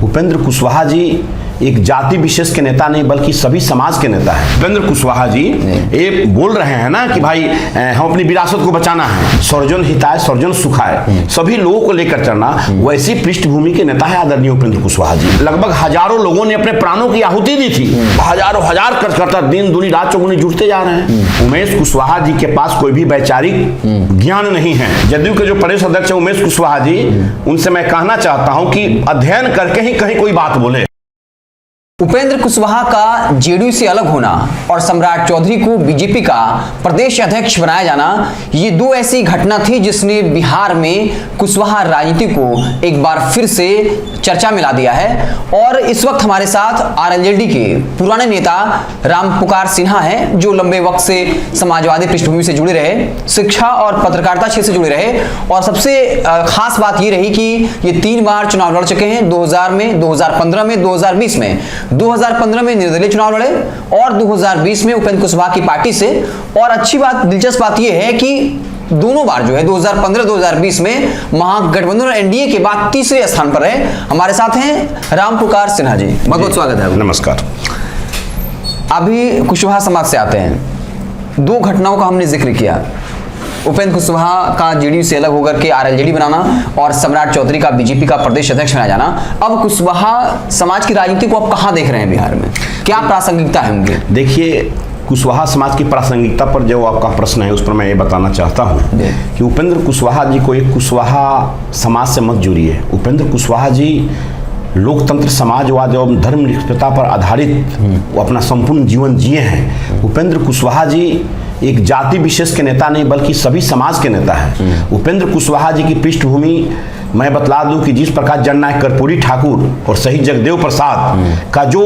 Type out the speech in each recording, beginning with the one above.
उपेंद्र कुशवाहा जी एक जाति विशेष के नेता नहीं बल्कि सभी समाज के नेता हैं। उपेंद्र कुशवाहा जी ये बोल रहे हैं ना कि भाई हम अपनी विरासत को बचाना है, सर्वजन हिताय सर्वजन सुखाय, सभी लोगों को लेकर चलना, वैसी पृष्ठभूमि के नेता है आदरणीय उपेंद्र कुशवाहा जी। लगभग हजारों लोगों ने अपने प्राणों की आहुति दी थी, हजारों हजार करता दिन दूनी रात चौगुनी जुटते जा रहे हैं। उमेश कुशवाहा जी के पास कोई भी वैचारिक ज्ञान नहीं है। जदयू के जो प्रदेश अध्यक्ष है उमेश कुशवाहा जी, उनसे मैं कहना चाहता हूं कि अध्ययन करके ही कहीं कोई बात बोले। उपेंद्र कुशवाहा का जेडीयू से अलग होना और सम्राट चौधरी को बीजेपी का प्रदेश अध्यक्ष बनाया जाना, ये दो ऐसी घटना थी जिसने बिहार में कुशवाहा राजनीति को एक बार फिर से चर्चा में ला दिया है। और इस वक्त हमारे साथ आरएलजेडी के पुराने नेता रामपुकार सिन्हा हैं, जो लंबे वक्त से समाजवादी पृष्ठभूमि से जुड़े रहे, शिक्षा और पत्रकारिता क्षेत्र से जुड़े रहे, और सबसे खास बात ये रही कि ये 3 बार चुनाव लड़ चुके हैं, 2000 में, 2015 में, 2020 में। 2015 में निर्दलीय चुनाव लड़े और 2020 में उपेंद्र कुशवाहा की पार्टी से। और अच्छी बात, दिलचस्प बात यह है कि दोनों बार जो है 2015-2020 में महागठबंधन और एनडीए के बाद तीसरे स्थान पर रहे। हमारे साथ हैं रामपुकार सिन्हा जी, बहुत बहुत स्वागत है। नमस्कार। अभी कुशवाहा समाज से आते हैं। 2 घटनाओं का हमने जिक्र किया, उपेंद्र कुशवाहा का जेडीयू से अलग होकर के आरएलजेडी बनाना और सम्राट चौधरी का बीजेपी का प्रदेश अध्यक्ष बनाया जाना। अब कुशवाहा समाज की राजनीति को आप कहां देख रहे हैं बिहार में, क्या प्रासंगिकता है उनकी? देखिए, कुशवाहा समाज की प्रासंगिकता पर जो आपका प्रश्न है उस पर मैं ये बताना चाहता हूँ कि उपेंद्र कुशवाहा जी को एक कुशवाहा समाज से मत जुड़िए। उपेंद्र कुशवाहा जी लोकतंत्र, समाजवाद एवं धर्मनिरपेक्षता पर आधारित वो अपना संपूर्ण जीवन जिए हैं। उपेंद्र कुशवाहा जी एक जाति विशेष के नेता नहीं बल्कि सभी समाज के नेता हैं। उपेंद्र कुशवाहा जी की पृष्ठभूमि मैं बतला दूं कि जिस प्रकार जननायक कर्पूरी ठाकुर और शहीद जगदेव प्रसाद का जो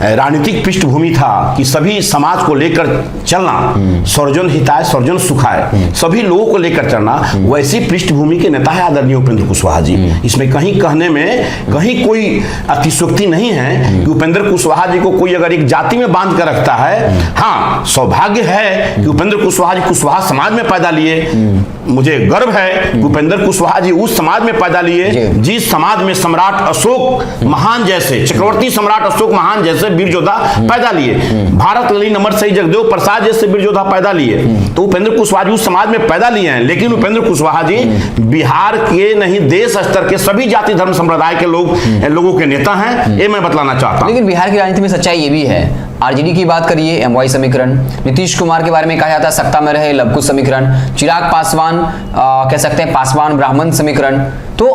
राजनीतिक पृष्ठभूमि था कि सभी समाज को लेकर चलना, सर्वजन हिताय सर्वजन सुखाय, सभी लोगों को लेकर चलना, वैसी पृष्ठभूमि के नेता है आदरणीय उपेंद्र कुशवाहा जी। इसमें कहीं कहने में कहीं कोई अतिशयोक्ति नहीं है कि उपेंद्र कुशवाहा जी को कोई अगर एक जाति में बांध कर रखता है। हाँ, सौभाग्य है कि उपेंद्र कुशवाहा जी कुशवाहा समाज में पैदा लिए। मुझे गर्व है कि उपेंद्र कुशवाहा जी उस समाज में पैदा लिए जिस समाज में सम्राट अशोक महान जैसे, चक्रवर्ती सम्राट अशोक महान जैसे वीर योद्धा पैदा लिए, भारत लली नमर शहीद जगदेव प्रसाद जैसे वीर योद्धा पैदा लिए। तो उपेंद्र कुशवाहा जी उस समाज में पैदा लिए हैं। लेकिन उपेंद्र कुशवाहा जी बिहार के नहीं देश स्तर के सभी जाति धर्म संप्रदाय के लोगों के नेता हैं, ये मैं बतलाना चाहता हूं। लेकिन बिहार की राजनीति में सच्चाई ये भी है, आरजेडी की बात करिए, एमवाई समीकरण, नीतीश कुमार के बारे में कहा जाता है सत्ता में रहे लवकुश समीकरण, चिराग पासवान कह सकते हैं पासवान ब्राह्मण समीकरण। तो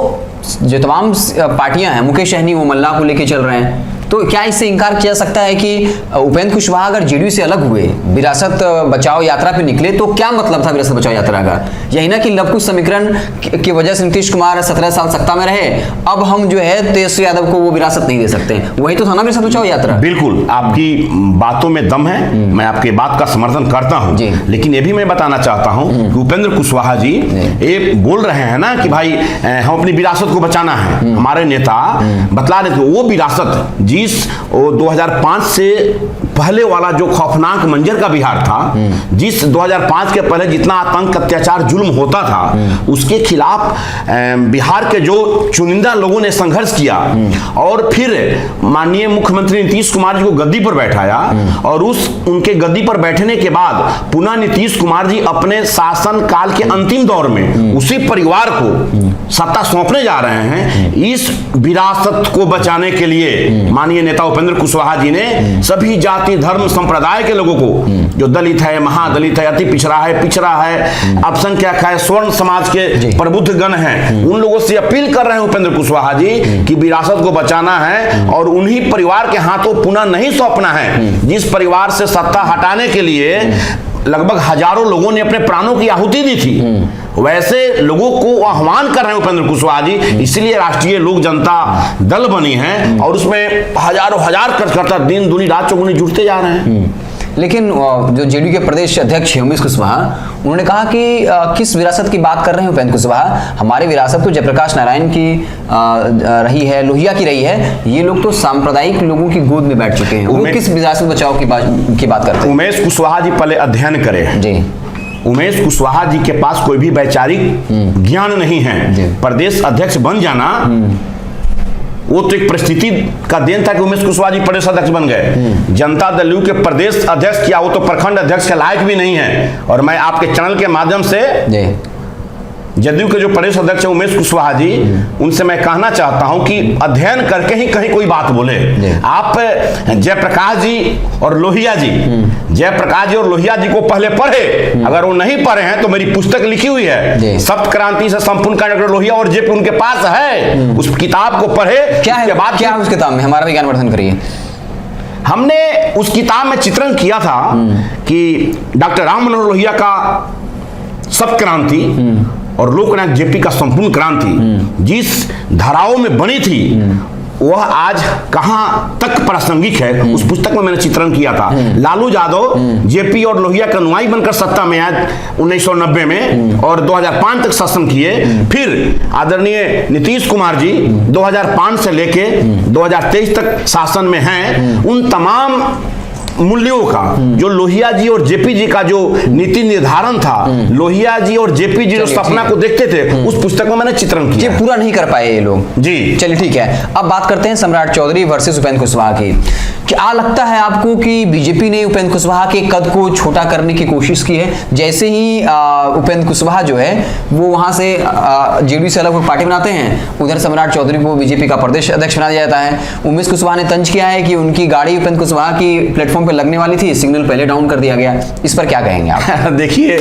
जो तमाम पार्टियां हैं, मुकेश सहनी वो मल्ला को लेके चल रहे हैं। तो क्या इससे इनकार किया जा सकता है कि उपेंद्र कुशवाहा अगर जेडीयू से अलग हुए, विरासत बचाओ यात्रा पे निकले, तो क्या मतलब था विरासत बचाओ यात्रा का? यही ना कि लवकुश समीकरण की वजह से नीतीश कुमार 17 साल सत्ता में रहे, अब हम जो है तेजस्वी यादव को वो विरासत नहीं दे सकते। वही तो था ना विरासत बचाओ यात्रा। बिल्कुल, आपकी बातों में दम है, मैं आपकी बात का समर्थन करता हूं। लेकिन ये भी मैं बताना चाहता हूं कि उपेंद्र कुशवाहा जी ये बोल रहे हैं ना कि भाई हम अपनी विरासत को बचाना है। हमारे नेता बतला रहे थे वो विरासत जिस 2005 से पहले वाला जो खौफनाक मंजर का बिहार था, जिस 2005 के पहले जितना आतंक अत्याचार जुल्म होता था, उसके खिलाफ बिहार के जो चुनिंदा लोगों ने संघर्ष किया और फिर माननीय मुख्यमंत्री नीतीश कुमार जी को गद्दी पर बैठाया। और उनके गद्दी पर बैठने के बाद पुनः नीतीश कुमार जी अपने शासन काल के अंतिम दौर में उसी परिवार को सत्ता सौंपने जा रहे हैं। इस विरासत को बचाने के लिए माननीय नेता उपेंद्र कुशवाहा जी ने सभी जाति धर्म संप्रदाय के लोगों को, जो दलित है, महादलित है, अति पिछड़ा है, अल्पसंख्यक है, स्वर्ण समाज के प्रबुद्ध गण हैं, उन लोगों से अपील कर रहे हैं उपेंद्र कुशवाहा जी कि विरासत को बचाना है और उन्हीं परिवार के हाथों पुनः नहीं सौंपना है जिस परिवार से सत्ता हटाने के लिए लगभग हजारों लोगों ने अपने प्राणों की आहुति दी थी। वैसे लोगों को आह्वान कर रहे हैं उपेंद्र कुशवाहा जी, इसलिए राष्ट्रीय लोक जनता दल बनी है और उसमें हजारों हजार करता दिन दूनी रात चौगुनी जुटते जा रहे हैं। लेकिन जो जेडीयू के प्रदेश अध्यक्ष हैं उमेश कुशवाहा, उन्होंने कहा कि किस विरासत की बात कर रहे हैं उपेंद्र कुशवाहा, हमारी विरासत तो जयप्रकाश नारायण की रही है, लोहिया की रही है, ये लोग तो सांप्रदायिक लोगों की गोद में बैठ चुके हैं। वो किस विरासत बचाओ की बात करते हैं? उमेश कुशवाहा जी पहले अध्ययन करें जी। उमेश कुशवाहा जी के पास कोई भी वैचारिक ज्ञान नहीं है। प्रदेश अध्यक्ष बन जाना वो तो एक परिस्थिति का देन था कि उमेश कुशवाहा जी प्रदेश अध्यक्ष बन गए। जनता दल यू के प्रदेश अध्यक्ष किया, वो तो प्रखंड अध्यक्ष के लायक भी नहीं है। और मैं आपके चैनल के माध्यम से जदयू के जो प्रदेश अध्यक्ष है उमेश कुशवाहा जी, उनसे मैं कहना चाहता हूं कि अध्ययन करके ही कहीं कोई बात बोले। आप जयप्रकाश जी और लोहिया जी, जयप्रकाश जी और लोहिया जी को पहले पढ़े, अगर वो नहीं पढ़े हैं तो मेरी पुस्तक लिखी हुई है सप्त क्रांति से संपूर्ण कांड, लोहिया और जेपी उनके पास है, उस किताब को पढ़े। क्या है उस किताब में, हमारा भी ज्ञानवर्धन करिए। हमने उस किताब में चित्रण किया था कि डॉक्टर राम मनोहर लोहिया का सप्त क्रांति और लोकनायक जेपी का संपूर्ण क्रांति जिस धाराओं में बनी थी वह आज कहां तक प्रासंगिक है, उस पुस्तक में मैंने चित्रण किया था। लालू यादव जेपी और लोहिया के अनुयायी बनकर सत्ता में आए 1990 में और 2005 तक शासन किए। फिर आदरणीय नीतीश कुमार जी 2005 से लेके 2023 तक शासन में हैं। उन तमाम मूल्यों का जो लोहिया जी और जेपी जी का जो नीति निर्धारण था, लोहिया जी और जेपी जी जो सपना को देखते थे, उस पुस्तक में मैंने चित्रण किया। पूरा नहीं कर पाए ये लोग जी। चलिए ठीक है, अब बात करते हैं सम्राट चौधरी वर्सेस उपेंद्र कुशवाहा की। क्या लगता है आपको कि बीजेपी ने उपेंद्र कुशवाहा के कद को छोटा करने की कोशिश की है? जैसे ही उपेंद्र कुशवाहा जो है वो वहां से जेडीयू से अलग होकर पार्टी बनाते हैं, उधर सम्राट चौधरी को बीजेपी का प्रदेश अध्यक्ष बनाया जाता है। उमेश कुशवाहा ने तंज किया है कि उनकी गाड़ी उपेंद्र कुशवाहा की प्लेटफॉर्म पे लगने वाली थी, सिग्नल पहले डाउन कर दिया गया। इस पर क्या कहेंगे आप? देखिए,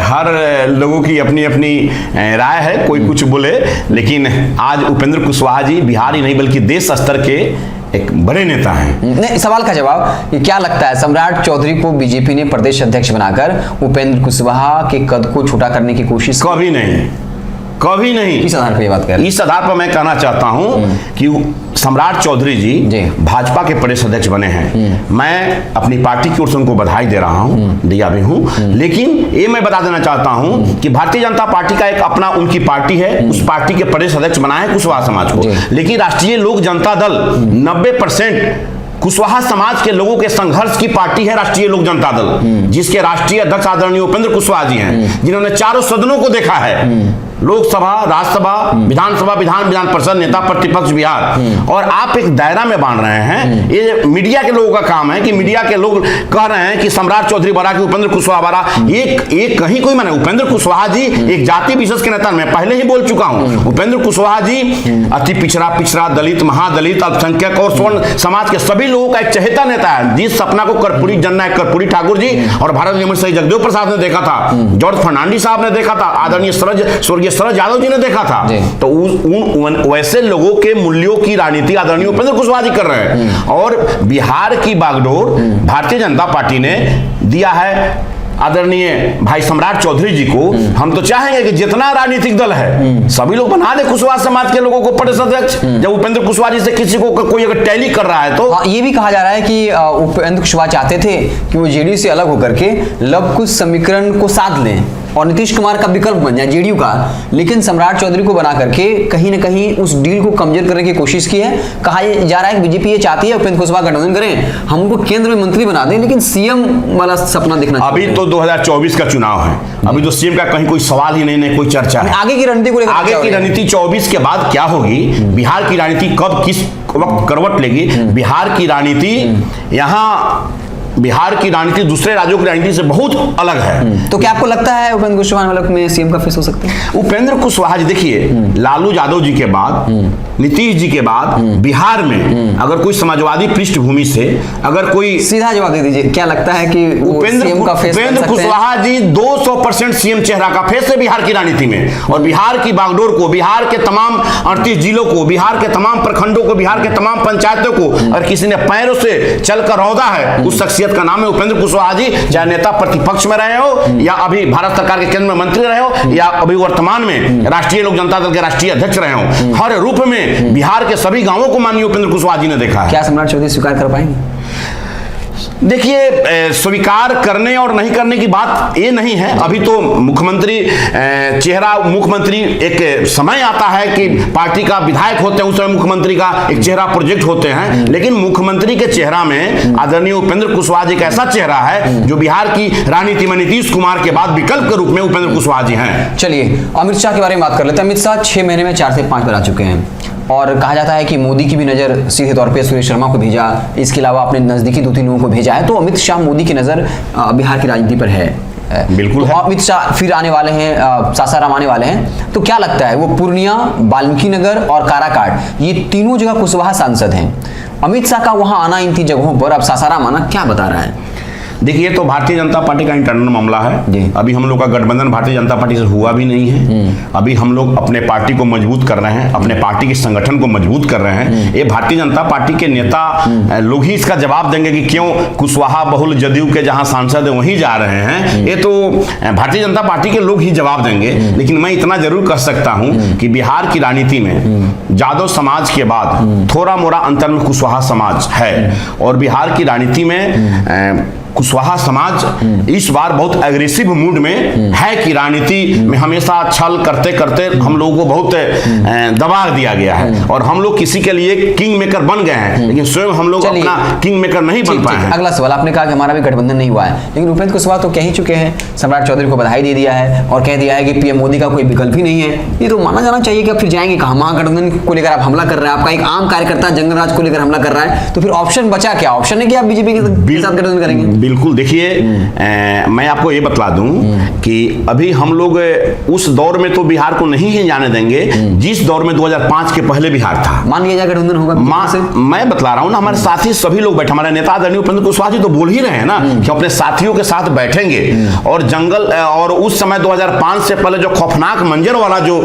हर लोगों की अपनी अपनी राय है, कोई कुछ बोले, लेकिन आज उपेंद्र कुशवाहा जी बिहार ही नहीं बल्कि देश स्तर के एक बड़े नेता हैं। नहीं, सवाल का जवाब, क्या लगता है सम्राट चौधरी को बीजेपी ने प्रदेश अध्यक्ष बनाकर उपेंद्र कुशवाहा के कद को छोटा करने की कोशिश? कभी नहीं, कभी नहीं। इस आधार पर बात कर, इस आधार पर मैं कहना चाहता हूं कि सम्राट चौधरी जी भाजपा के प्रदेश अध्यक्ष बने हैं। मैं अपनी पार्टी की ओर से उनको बधाई दे रहा हूं, दिया भी हूं, लेकिन ये मैं बता देना चाहता हूं कि भारतीय जनता पार्टी का एक अपना उनकी पार्टी है, उस पार्टी के प्रदेश अध्यक्ष बनाए हैं कुशवाहा समाज को, लेकिन राष्ट्रीय लोक जनता दल 90% कुशवाहा समाज के लोगों के संघर्ष की पार्टी है राष्ट्रीय लोक जनता दल, जिसके राष्ट्रीय अध्यक्ष आदरणीय उपेंद्र कुशवाहा जी हैं, जिन्होंने चारों सदनों को देखा है, लोकसभा, राज्यसभा, विधानसभा, विधान परिषद, नेता प्रतिपक्ष बिहार। और आप एक दायरा में बांध रहे हैं। ये मीडिया के लोगों का काम है कि मीडिया के लोग कह रहे हैं कि सम्राट चौधरी बड़ा कि उपेंद्र कुशवाहा बड़ा। एक कहीं कोई माने, उपेंद्र कुशवाहा जी एक जाति विशेष के नेता, मैं पहले ही बोल चुका हूं। उपेंद्र कुशवाहा जी अति पिछड़ा, दलित, महादलित, अल्पसंख्यक और स्वर्ण समाज के सभी लोगों का एक चहेता नेता है, जिस सपना को कर्पूरी जननायक कर्पूरी ठाकुर जी और भारत निर्माण सही जगदेव प्रसाद ने देखा था, जॉर्ज फर्नांडिस साहब ने देखा था, आदरणीय स्वर्गीय शरद यादव जी ने देखा था। तो वैसे लोगों के मूल्यों की राजनीति आदरणीय उपेंद्र कुशवाहा जी कर रहे हैं। और बिहार की बागडोर भारतीय जनता पार्टी ने दिया है आदरणीय भाई सम्राट चौधरी जी को। हम तो चाहेंगे कि जितना राजनीतिक दल है सभी लोग बना दे कुशवाहा समाज के लोगों को प्रदेश अध्यक्ष। जब उपेंद्र कुशवाहा जी से किसी को कोई अगर टैली कर रहा है तो ये भी कहा जा रहा है कि उपेंद्र कुशवाहा चाहते थे कि वो जेडीयू से अलग होकर के लव कुश समीकरण को साध लें और नीतीश कुमार का विकल्प बन जाए जेडीयू का, लेकिन सम्राट चौधरी को बना करके कहीं न कहीं उस डील को कमजोर करने की कोशिश की है। कहा जा रहा है कि बीजेपी ये चाहती है उपेंद्र कुशवाहा गठबंधन करें, हम उनको केंद्र में मंत्री बना दें, लेकिन सीएम वाला सपना देखना। अभी तो 2024 का चुनाव है, अभी तो सीएम का कहीं कोई सवाल ही नहीं, कोई चर्चा है। आगे की रणनीति को, आगे की रणनीति 24 के बाद क्या होगी, बिहार की राजनीति कब किस वक्त करवट लेगी, बिहार की राजनीति यहाँ बिहार की राजनीति दूसरे राज्यों की राजनीति से बहुत अलग है। तो क्या आपको लगता है उपेंद्र कुशवाहा में सीएम का फेस हो सकता है? उपेंद्र कुशवाहा जी देखिए, लालू यादव जी के बाद, नीतीश जी के बाद बिहार में अगर कोई समाजवादी पृष्ठभूमि से अगर कोई, सीधा जवाब दे दीजिए, क्या लगता है कि उपेंद्र कुशवाहा जी 200% सीएम चेहरा का फेस है बिहार की राजनीति में। और बिहार की बागडोर को, बिहार के तमाम 38 जिलों को, बिहार के तमाम प्रखंडों को, बिहार के तमाम पंचायतों को और किसी ने पैरों से चलकर रौंदा है, उस शख्सियत का नाम है उपेंद्र कुशवाहा जी। चाहे नेता प्रतिपक्ष में रहे हो या अभी भारत सरकार के केंद्र में मंत्री रहे हो या अभी वर्तमान में राष्ट्रीय लोक जनता दल के राष्ट्रीय अध्यक्ष रहे हो, हर रूप में बिहार के सभी गांवों को माननीय उपेंद्र कुशवाहा जी ने देखा है। क्या सम्राट चौधरी स्वीकार कर पाएंगे? देखिए, स्वीकार करने और नहीं करने की बात ये नहीं है। अभी तो मुख्यमंत्री चेहरा, मुख्यमंत्री एक समय आता है कि पार्टी का विधायक होते हैं, उस समय मुख्यमंत्री का एक चेहरा प्रोजेक्ट होते हैं, लेकिन मुख्यमंत्री के चेहरा में आदरणीय उपेंद्र कुशवाहा जी एक ऐसा चेहरा है जो बिहार की राजनीति में नीतीश कुमार के बाद विकल्प के रूप में उपेंद्र कुशवाहा जी हैं। चलिए अमित शाह के बारे में बात कर लेते हैं। अमित शाह 6 महीने में 4 से 5 बार आ चुके हैं। और कहा जाता है कि मोदी की भी नज़र सीधे तौर पे सुरेश शर्मा को भेजा, इसके अलावा अपने नज़दीकी 2-3 लोगों को भेजा है। तो अमित शाह मोदी की नज़र बिहार की राजनीति पर है। बिल्कुल तो अमित शाह फिर आने वाले हैं, सासाराम आने वाले हैं, तो क्या लगता है वो पूर्णिया, वाल्मीकि नगर और काराकाट ये तीनों जगह कुशवाहा सांसद हैं। अमित शाह का वहां आना इन 3 जगहों पर, अब सासाराम आना क्या बता रहा है? देखिए, तो भारतीय जनता पार्टी का इंटरनल मामला है। अभी हम लोग का गठबंधन भारतीय जनता पार्टी से हुआ भी नहीं है। अभी हम लोग अपने पार्टी को मजबूत कर रहे हैं, अपने पार्टी के संगठन को मजबूत कर रहे हैं। ये भारतीय जनता पार्टी के नेता लोग ही इसका जवाब देंगे कि क्यों कुशवाहा बहुल जदयू के जहां सांसद है वहीं जा रहे हैं। ये तो भारतीय जनता पार्टी के लोग ही जवाब देंगे। लेकिन मैं इतना जरूर कह सकता हूं कि बिहार की राजनीति में यादव समाज के बाद थोड़ा मोड़ा अंतर में कुशवाहा समाज है। और बिहार की राजनीति में कुशवाहा समाज इस बार बहुत एग्रेसिव मूड में है कि राजनीति में हमेशा छल करते करते हम लोगों को बहुत दबा दिया गया है और हम लोग किसी के लिए किंग मेकर बन गए हैं, लेकिन स्वयं हम लोग अपना किंग मेकर नहीं बन पाए हैं। अगला सवाल, आपने कहा कि हमारा भी गठबंधन नहीं हुआ है, लेकिन उपेंद्र कुशवाहा तो कह ही चुके हैं, सम्राट चौधरी को बधाई दे दिया है और कह दिया है कि पीएम मोदी का कोई विकल्प ही नहीं है। ये तो माना जाना चाहिए कि अब फिर जाएंगे कहाँ? महागठबंधन को लेकर आप हमला कर रहे हैं, आपका एक आम कार्यकर्ता जंगलराज को लेकर हमला कर रहा है, तो फिर ऑप्शन बचा क्या? ऑप्शन है कि आप बीजेपी के साथ गठबंधन करेंगे? बिल्कुल, देखिए मैं आपको ये बतला दूं कि अभी हम लोग उस दौर में तो बिहार को नहीं ही जाने देंगे जिस दौर में 2005 के पहले बिहार था। मान लिया जाए गठबंधन होगा, मैं बतला रहा हूं ना, हमारे साथी सभी लोग बैठे, हमारे नेता आदरणीय उपेंद्र कुशवाहा जी तो बोल ही रहे हैं ना कि अपने साथियों के साथ बैठेंगे और जंगल और उस समय 2005 से पहले जो खौफनाक मंजर वाला जो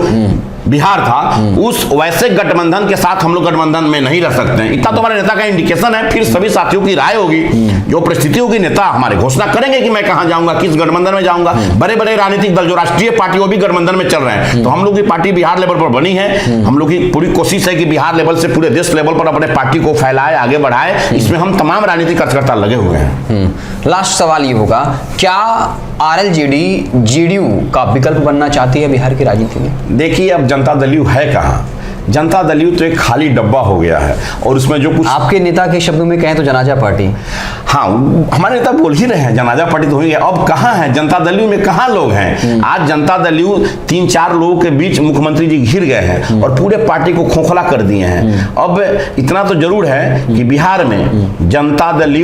बिहार था उस वैसे गठबंधन के साथ हम लोग गठबंधन में नहीं रह सकते हैं। इतना तो हमारे नेता का इंडिकेशन है। फिर सभी साथियों की राय होगी, जो परिस्थिति होगी नेता हमारे घोषणा करेंगे कि मैं कहां जाऊंगा, किस गठबंधन में जाऊंगा। बड़े बड़े राजनीतिक दल जो राष्ट्रीय पार्टी वो भी गठबंधन में चल रहे हैं, तो हम लोग की पार्टी बिहार लेवल पर बनी है। हम लोग की पूरी कोशिश है कि बिहार लेवल से पूरे देश लेवल पर अपने पार्टी को फैलाए, आगे बढ़ाए। इसमें हम तमाम राजनीतिक कार्यकर्ता लगे हुए हैं। लास्ट सवाल ये होगा, क्या आरएलजेडी जेडीयू का विकल्प बनना चाहती है बिहार की राजनीति में? देखिए, अब जनता दल है कहाँ? जनता दल तो एक खाली डब्बा हो गया है और उसमें जो कुछ आपके नेता के शब्दों में कहें तो जनाजा पार्टी। हाँ, हमारे नेता बोल ही रहे हैं जनाजा पार्टी तो हुई है। अब कहाँ है जनता दल में? कहाँ लोग हैं? आज जनता दल 3-4 लोगों के बीच मुख्यमंत्री जी घिर गए हैं और पूरे पार्टी को खोखला कर दिए हैं। अब इतना तो जरूर है कि बिहार में जनता दल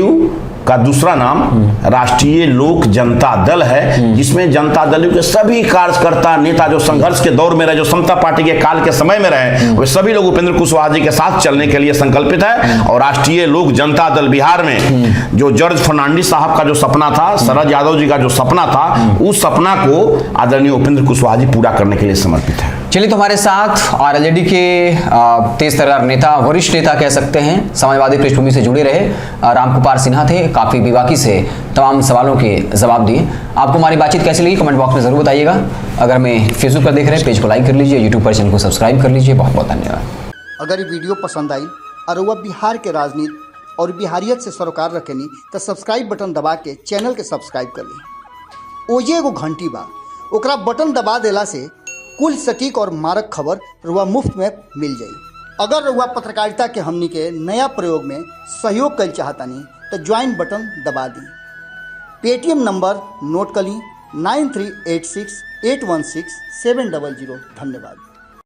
का दूसरा नाम राष्ट्रीय लोक जनता दल है, जिसमें जनता दल के सभी कार्यकर्ता नेता जो संघर्ष के दौर में रहे, जो समता पार्टी के काल के समय में रहे, वे सभी लोग उपेंद्र कुशवाहा जी के साथ चलने के लिए संकल्पित है। और राष्ट्रीय लोक जनता दल बिहार में जो जॉर्ज फर्नांडिस साहब का जो सपना था, शरद यादव जी का जो सपना था, उस सपना को आदरणीय उपेंद्र कुशवाहा जी पूरा करने के लिए समर्पित है। चलिए, तो हमारे साथ आरएलजेडी के तेज तर्रार नेता, वरिष्ठ नेता कह सकते हैं, समाजवादी पृष्ठभूमि से जुड़े रहे रामकुमार सिन्हा थे। काफी बेबाकी से तमाम सवालों के जवाब दिए। आपको हमारी बातचीत कैसी लगी कमेंट बॉक्स में जरूर बताइएगा। अगर हमें फेसबुक पर देख रहे हैं, पेज को लाइक कर लीजिए, यूट्यूब पर चैनल को सब्सक्राइब कर लीजिए। बहुत बहुत धन्यवाद। अगर ये वीडियो पसंद आई और वह बिहार के राजनीति और बिहारियत से सरोकार रखेनी तो सब्सक्राइब बटन दबा के चैनल के सब्सक्राइब कर ली। ओजे एगो घंटी बा, ओकरा बटन दबा देला से कुल सटीक और मारक खबर रुआ मुफ्त में मिल जाई। अगर रुआ पत्रकारिता के हमनी के नया प्रयोग में सहयोग कर चाहतानी तो ज्वाइन बटन दबा दी। पेटीएम नंबर नोट कर ली 9386816700। धन्यवाद।